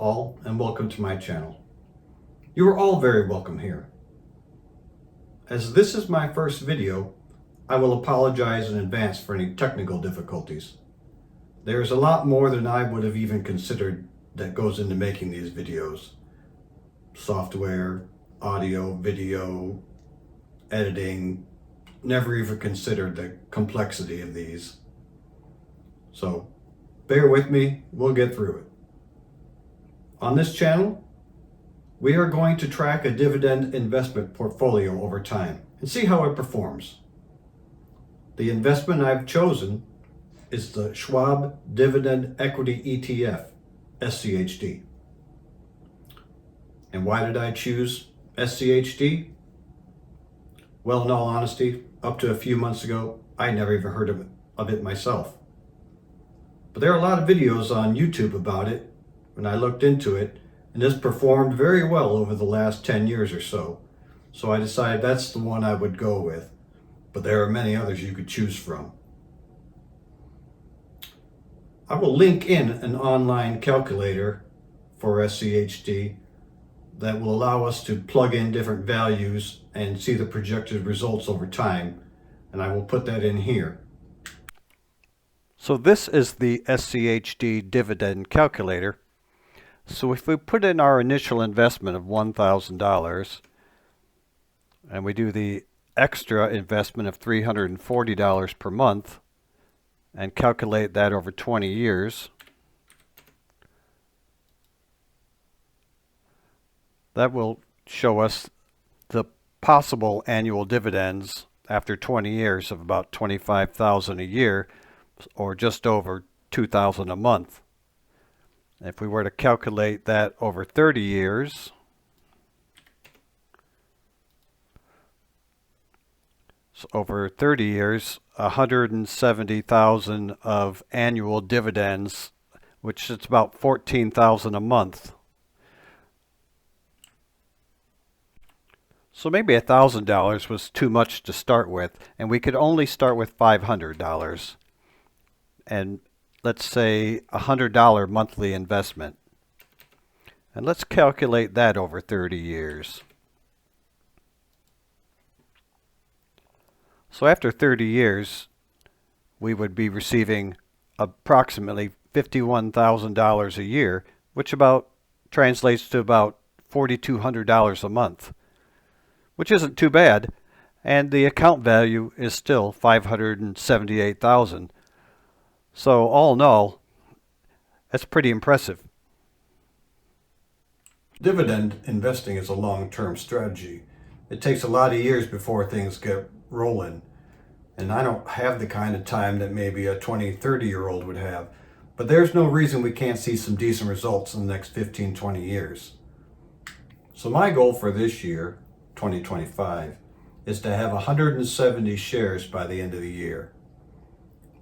all, and welcome to my channel. You are all very welcome here. As this is my first video, I will apologize in advance for any technical difficulties. There is a lot more than I would have even considered that goes into making these videos. Software, audio, video, editing, never even considered the complexity of these. So bear with me, we'll get through it. On this channel, we are going to track a dividend investment portfolio over time and see how it performs. The investment I've chosen is the Schwab Dividend Equity ETF, SCHD. And why did I choose SCHD? Well, in all honesty, up to a few months ago, I never even heard of it myself. But there are a lot of videos on YouTube about it when I looked into it, and it's performed very well over the last 10 years or so. So I decided that's the one I would go with, but there are many others you could choose from. I will link in an online calculator for SCHD that will allow us to plug in different values and see the projected results over time, and I will put that in here. So this is the SCHD Dividend Calculator. So if we put in our initial investment of $1,000 and we do the extra investment of $340 per month and calculate that over 20 years, that will show us the possible annual dividends after 20 years of about $25,000 a year, or just over $2,000 a month. If we were to calculate that over 30 years, so over 30 years, $170,000 of annual dividends, which is about $14,000 a month. So maybe $1,000 was too much to start with, and we could only start with $500. And let's say $100 monthly investment. And let's calculate that over 30 years. So after 30 years, we would be receiving approximately $51,000 a year, which about translates to about $4,200 a month, which isn't too bad, and the account value is still $578,000. So all in all, that's pretty impressive. Dividend investing is a long-term strategy. It takes a lot of years before things get rolling. And I don't have the kind of time that maybe a 20, 30-year-old would have. But there's no reason we can't see some decent results in the next 15, 20 years. So my goal for this year, 2025, is to have 170 shares by the end of the year.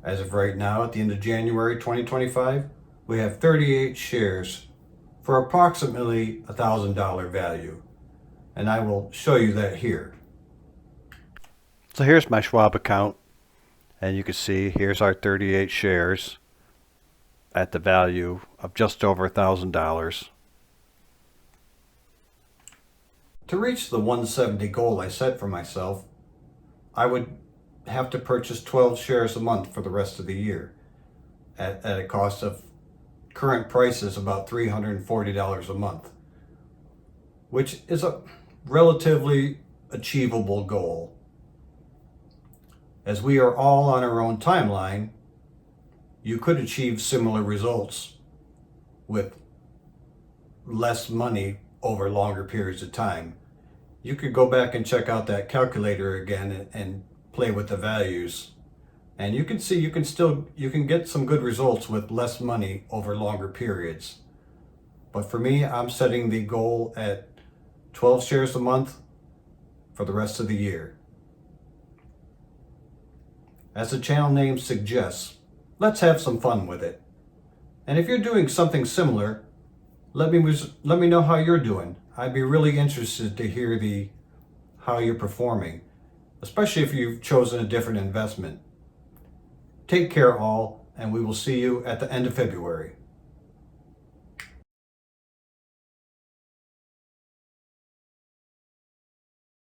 As of right now, at the end of January 2025, we have 38 shares for approximately $1,000 value. And I will show you that here. So here's my Schwab account. And you can see here's our 38 shares at the value of just over $1,000. To reach the 170 goal I set for myself, I would have to purchase 12 shares a month for the rest of the year at a cost of current prices about $340 a month, which is a relatively achievable goal. As we are all on our own timeline, you could achieve similar results with less money over longer periods of time. You could go back and check out that calculator again and play with the values, and you can see you can get some good results with less money over longer periods. But for me, I'm setting the goal at 12 shares a month for the rest of the year. As the channel name suggests, let's have some fun with it. And if you're doing something similar, let me know how you're doing. I'd be really interested to hear how you're performing, especially if you've chosen a different investment. Take care all, and we will see you at the end of February.